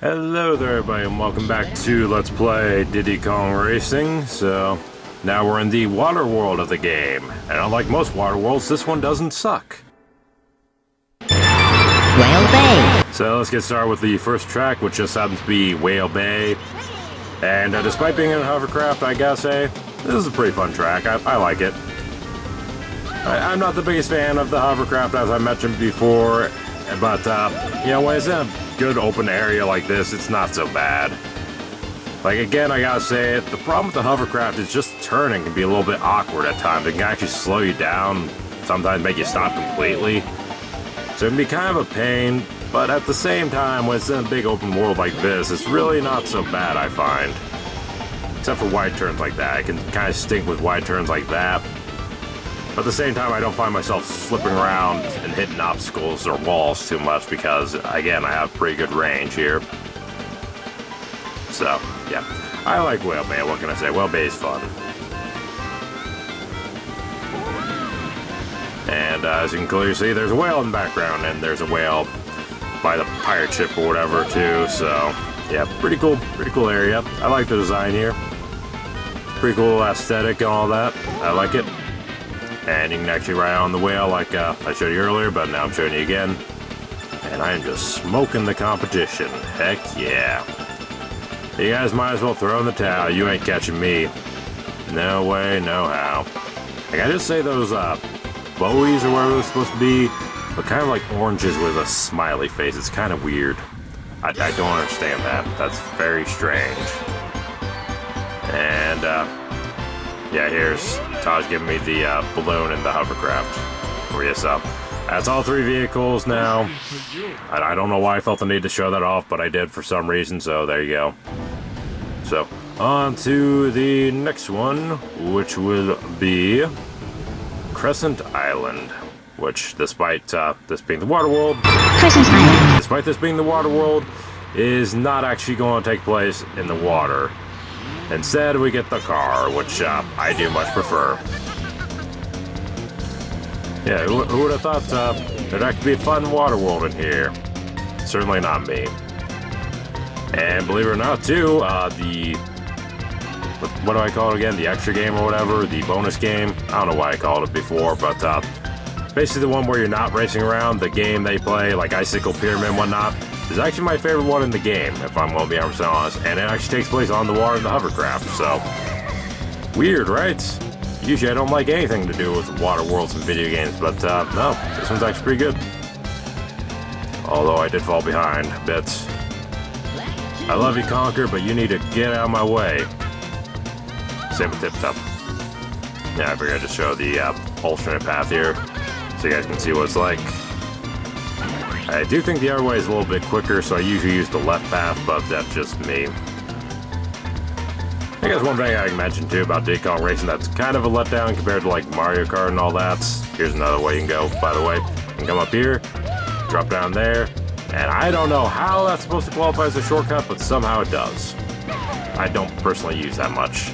Hello there everybody and welcome back to Let's Play Diddy Kong Racing. So, now we're in the water world of the game. And unlike most water worlds, this one doesn't suck. Whale Bay. So let's get started with the first track, which just happens to be Whale Bay. And despite being in a hovercraft, I gotta say, this is a pretty fun track. I like it. I'm not the biggest fan of the hovercraft, as I mentioned before. But, you know, when it's in a good open area like this, it's not so bad. Like, again, I gotta say it, the problem with the hovercraft is just turning can be a little bit awkward at times. It can actually slow you down, sometimes make you stop completely. So it can be kind of a pain, but at the same time, when it's in a big open world like this, it's really not so bad, I find. Except for wide turns like that. I can kind of stink with wide turns like that. But at the same time, I don't find myself slipping around and hitting obstacles or walls too much because, again, I have pretty good range here. So, yeah. I like Whale Bay, what can I say? Whale Bay is fun. And as you can clearly see, there's a whale in the background, and there's a whale by the pirate ship or whatever, too. So, yeah, pretty cool area. I like the design here. Pretty cool aesthetic and all that. I like it. And you can actually ride on the whale like I showed you earlier, but now I'm showing you again. And I am just smoking the competition. Heck yeah. You guys might as well throw in the towel. You ain't catching me. No way, no how. Like, I just say those buoys or whatever they're supposed to be, but kind of like oranges with a smiley face. It's kind of weird. I don't understand that. That's very strange. And, yeah, here's Taj giving me the balloon and the hovercraft. Yes, that's all three vehicles now. I don't know why I felt the need to show that off, but I did for some reason, so there you go. So, on to the next one, which will be Crescent Island. Which, despite this being the water world, Crescent Island. Despite this being the water world, is not actually going to take place in the water. Instead, we get the car, which I do much prefer. Yeah, who would have thought there'd actually be a fun water world in here? Certainly not me. And believe it or not, too, what do I call it again? The extra game or whatever? The bonus game? I don't know why I called it before, but basically the one where you're not racing around, the game they play, like Icicle Pyramid and whatnot, is actually my favorite one in the game, if I'm going to be 100% honest, and it actually takes place on the water in the hovercraft, so... Weird, right? Usually I don't like anything to do with water worlds and video games, but no, this one's actually pretty good. Although I did fall behind a bit. I love you, Conquer, but you need to get out of my way. Same with Tip Top. Yeah, I figured I'd just show the alternate path here, so you guys can see what it's like. I do think the other way is a little bit quicker, so I usually use the left path, but that's just me. I guess one thing I can mention too about Diddy Kong Racing that's kind of a letdown compared to like Mario Kart and all that. Here's another way you can go, by the way. You can come up here, drop down there, and I don't know how that's supposed to qualify as a shortcut, but somehow it does. I don't personally use that much.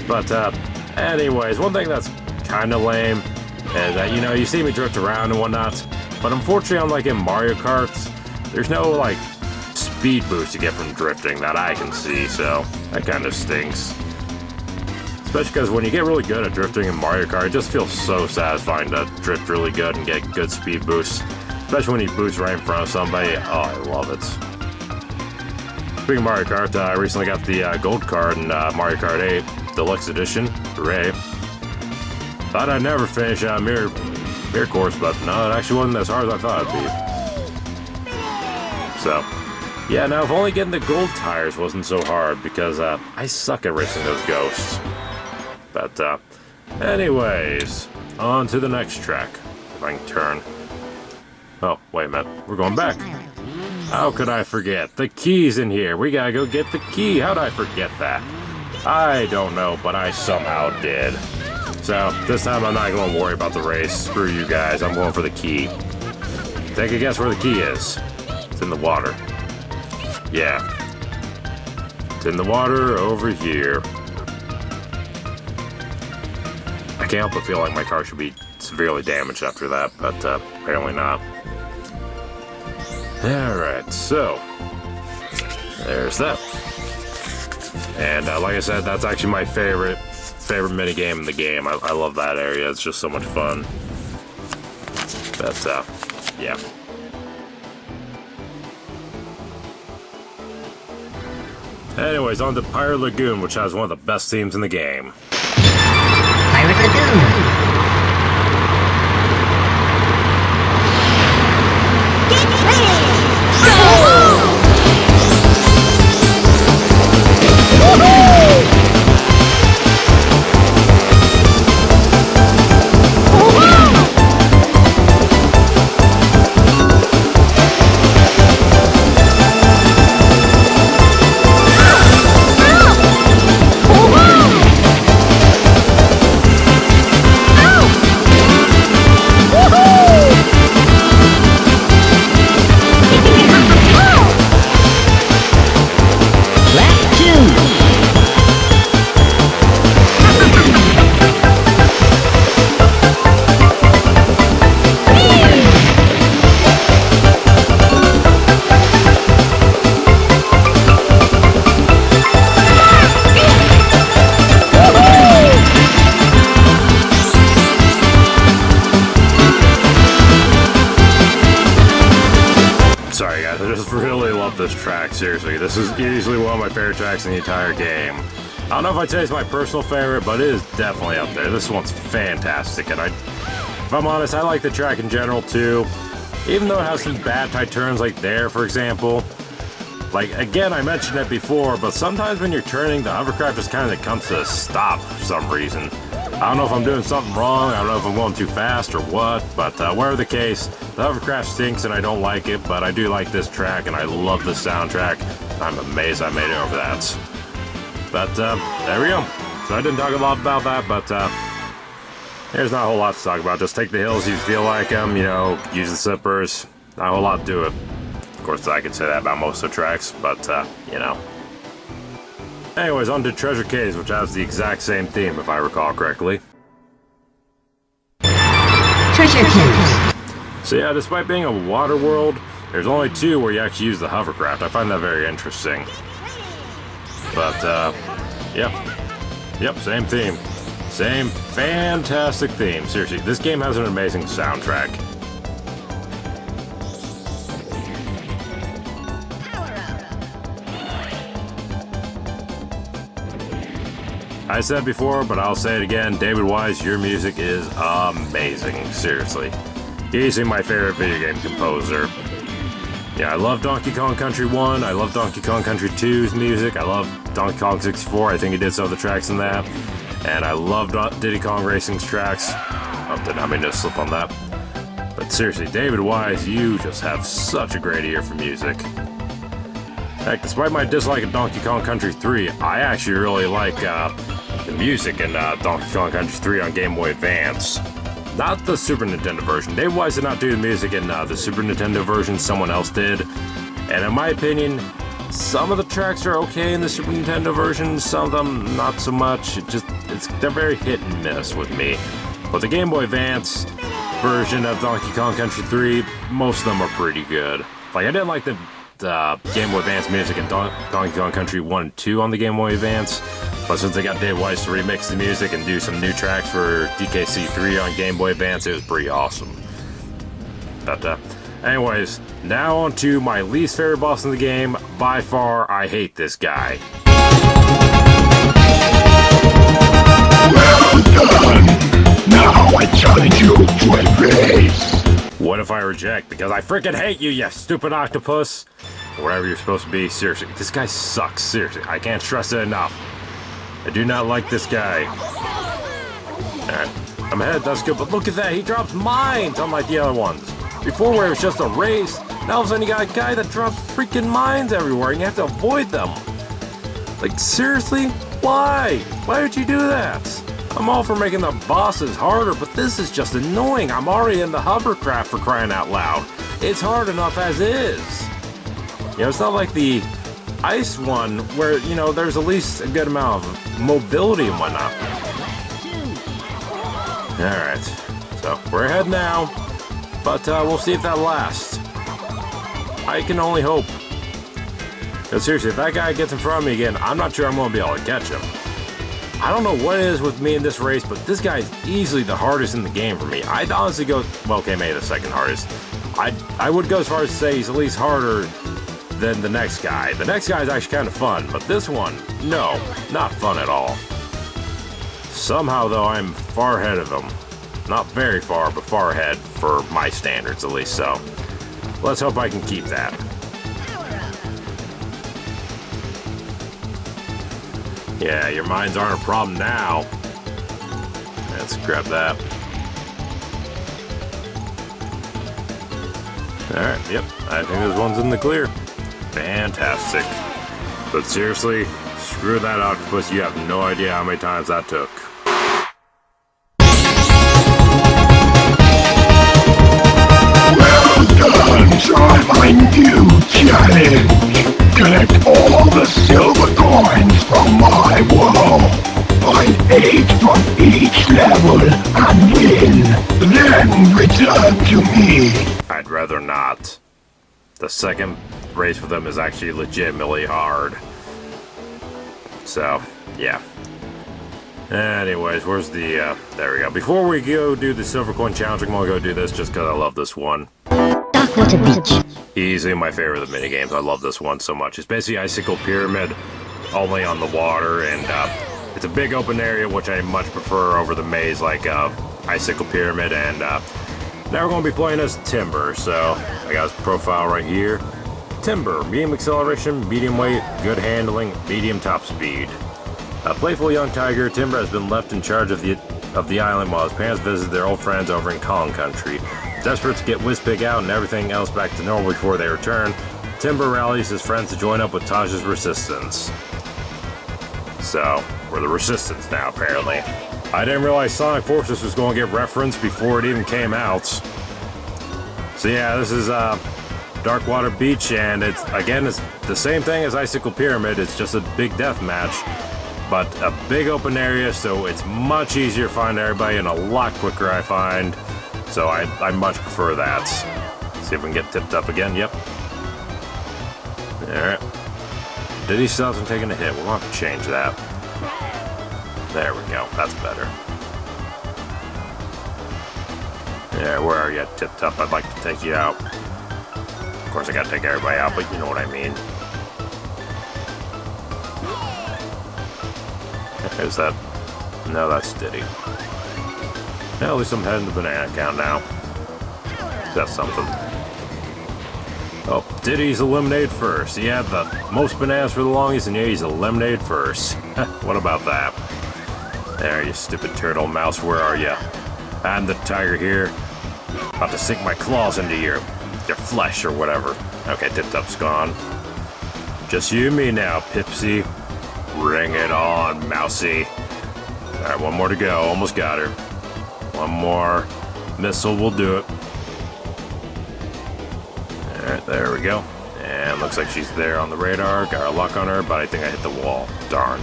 But anyways, one thing that's kind of lame is that, you know, you see me drift around and whatnot, but unfortunately, unlike in Mario Kart, there's no, like, speed boost you get from drifting that I can see, so that kind of stinks. Especially because when you get really good at drifting in Mario Kart, it just feels so satisfying to drift really good and get good speed boosts. Especially when you boost right in front of somebody. Oh, I love it. Speaking of Mario Kart, I recently got the gold card in Mario Kart 8 Deluxe Edition. Hooray. Thought I'd never finish Mirror course, but no, it actually wasn't as hard as I thought it'd be. So, yeah, now if only getting the gold tires wasn't so hard, because I suck at racing those ghosts. But, anyways, on to the next track. If I can turn. Oh, wait a minute, we're going back. How could I forget? The key's in here. We gotta go get the key. How'd I forget that? I don't know, but I somehow did. So, this time I'm not going to worry about the race. Screw you guys, I'm going for the key. Take a guess where the key is. It's in the water. Yeah. It's in the water over here. I can't help but feel like my car should be severely damaged after that, but apparently not. Alright, so there's that. And like I said, that's actually my favorite mini game in the game. I love that area. It's just so much fun. But yeah. Anyways, on to Pyre Lagoon, which has one of the best themes in the game. Pyre Lagoon. Sorry guys, I just really love this track, seriously. This is easily one of my favorite tracks in the entire game. I don't know if I'd say it's my personal favorite, but it is definitely up there. This one's fantastic, and if I'm honest, I like the track in general too. Even though it has some bad tight turns like there, for example. Like, again, I mentioned it before, but sometimes when you're turning, the hovercraft just kind of comes to a stop for some reason. I don't know if I'm doing something wrong, I don't know if I'm going too fast or what, but whatever the case, the hovercraft stinks and I don't like it, but I do like this track and I love the soundtrack. I'm amazed I made it over that. But there we go. So I didn't talk a lot about that, but there's not a whole lot to talk about. Just take the hills if you feel like them, you know, use the zippers. Not a whole lot to it. Of course, I could say that about most of the tracks, but you know. Anyways, on to Treasure Caves, which has the exact same theme, if I recall correctly. Treasure Caves. So yeah, despite being a water world, there's only two where you actually use the hovercraft. I find that very interesting. But, yep, same theme. Same fantastic theme. Seriously, this game has an amazing soundtrack. I said before, but I'll say it again, David Wise, your music is amazing, seriously. Easily my favorite video game composer. Yeah, I love Donkey Kong Country 1, I love Donkey Kong Country 2's music, I love Donkey Kong 64, I think he did some of the tracks in that. And I love Diddy Kong Racing's tracks. Oh, did not mean to slip on that. But seriously, David Wise, you just have such a great ear for music. Heck, despite my dislike of Donkey Kong Country 3, I actually really like the music in Donkey Kong Country 3 on Game Boy Advance. Not the Super Nintendo version. Dave Wise did not do the music in the Super Nintendo version, someone else did. And in my opinion, some of the tracks are okay in the Super Nintendo version, some of them not so much. They're very hit and miss with me. But the Game Boy Advance version of Donkey Kong Country 3, most of them are pretty good. Like, I didn't like the Game Boy Advance music in Donkey Kong Country 1 and 2 on the Game Boy Advance, but since they got Dave Weiss to remix the music and do some new tracks for DKC 3 on Game Boy Advance, it was pretty awesome. But anyways, now on to my least favorite boss in the game. By far, I hate this guy. Well done! Now I challenge you to a race! What if I reject? Because I freaking hate you, you stupid octopus! Or whatever you're supposed to be, seriously. This guy sucks, seriously. I can't stress it enough. I do not like this guy. Alright, I'm ahead, that's good, but look at that, he drops mines, unlike the other ones. Before where it was just a race, now all of a sudden you got a guy that drops freaking mines everywhere and you have to avoid them. Like, seriously? Why? Why would you do that? I'm all for making the bosses harder, but this is just annoying. I'm already in the hovercraft, for crying out loud. It's hard enough as is. You know, it's not like the ice one where, you know, there's at least a good amount of mobility and whatnot. Alright, so we're ahead now, but we'll see if that lasts. I can only hope. Because seriously, if that guy gets in front of me again, I'm not sure I'm going to be able to catch him. I don't know what it is with me in this race, but this guy is easily the hardest in the game for me. I'd honestly go, well, okay, maybe the second hardest. I would go as far as to say he's at least harder than the next guy. The next guy is actually kind of fun, but this one, no, not fun at all. Somehow, though, I'm far ahead of him. Not very far, but far ahead for my standards, at least so. Let's hope I can keep that. Yeah, your mines aren't a problem now. Let's grab that. Alright, yep, I think this one's in the clear. Fantastic. But seriously, screw that octopus, you have no idea how many times that took. Well done, try my new challenge. Collect all the silver coins from my wall. Find 8 from each level and win. Then return to me. I'd rather not. The second race for them is actually legitimately hard. So, yeah. Anyways, where's the, there we go. Before we go do the silver coin challenge, I'm gonna go do this just because I love this one. Darkwater Beach. Easily my favorite of the minigames. I love this one so much. It's basically Icicle Pyramid, only on the water, and it's a big open area, which I much prefer over the maze like Icicle Pyramid, and now we're going to be playing as Timber, so I got his profile right here. Timber, medium acceleration, medium weight, good handling, medium top speed. A playful young tiger, Timber has been left in charge of the island while his parents visit their old friends over in Kong Country. Desperate to get Whizpig out and everything else back to normal before they return, Timber rallies his friends to join up with Taj's Resistance. So, we're the Resistance now, apparently. I didn't realize Sonic Forces was going to get referenced before it even came out. So yeah, this is Darkwater Beach, and it's the same thing as Icicle Pyramid. It's just a big death match, but a big open area, so it's much easier to find everybody and a lot quicker, I find. So I much prefer that. See if we can get tipped up again. Yep. Alright. Diddy still hasn't taken a hit. We're going to have to change that. There we go. That's better. Yeah, where are you? Tipped up. I'd like to take you out. Of course, I got to take everybody out, but you know what I mean. Is that... No, that's Diddy. Yeah, at least I'm heading to banana count now. That's something. Oh, Diddy's eliminated first. He had the most bananas for the longest, and yeah, he's eliminated first. What about that? There, you stupid turtle mouse, where are you? I'm the tiger here. About to sink my claws into your flesh or whatever. Okay, Tipped Up's gone. Just you and me now, Pipsy. Bring it on, Mousy. Alright, one more to go. Almost got her. One more missile will do it. Alright, there we go. And looks like she's there on the radar. Got our luck on her, but I think I hit the wall. Darn.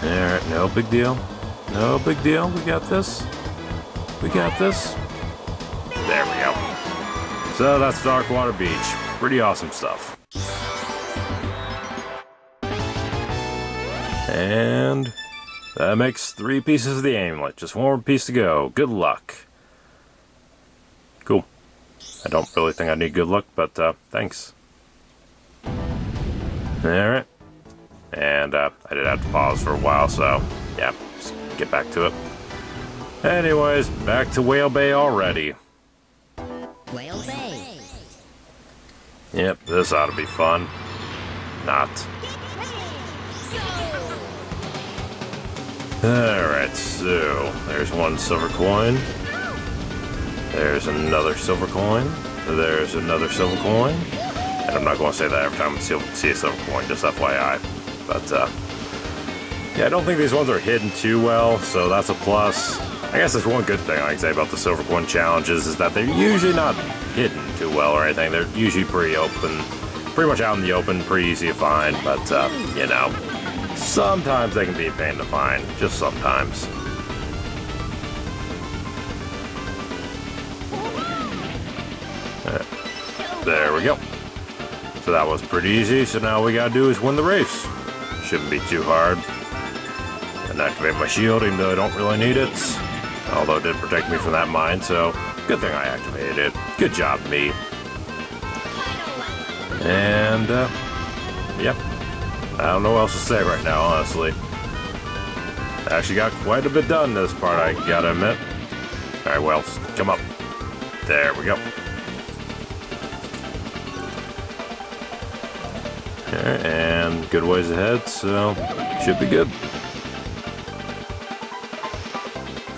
Alright, no big deal. No big deal. We got this. We got this. There we go. So that's Darkwater Beach. Pretty awesome stuff. And that makes 3 pieces of the amulet. Just one more piece to go. Good luck. Cool. I don't really think I need good luck, but thanks. Alright. And I did have to pause for a while, so yeah, just get back to it. Anyways, back to Whale Bay already. Whale Bay. Yep, this ought to be fun. Not. Alright, so there's one silver coin. There's another silver coin. There's another silver coin. And I'm not going to say that every time I see a silver coin, just FYI. But, yeah, I don't think these ones are hidden too well, so that's a plus. I guess there's one good thing I can say about the silver coin challenges is that they're usually not hidden too well or anything. They're usually pretty open, pretty much out in the open, pretty easy to find, but, you know, sometimes they can be a pain to find, just sometimes. There we go. So that was pretty easy, so now all we gotta do is win the race. Shouldn't be too hard. And activate my shield, even though I don't really need it. Although it did protect me from that mine, so good thing I activated it. Good job, me. And, yep. I don't know what else to say right now, honestly. I actually got quite a bit done this part, I gotta admit. Alright, well, come up. There we go. Okay, and good ways ahead, so should be good.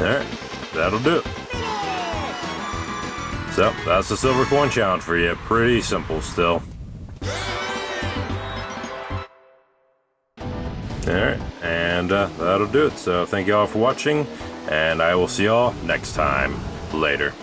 Alright, that'll do it. So, that's the silver coin challenge for you. Pretty simple still. Alright, and that'll do it. So, thank you all for watching, and I will see y'all next time. Later.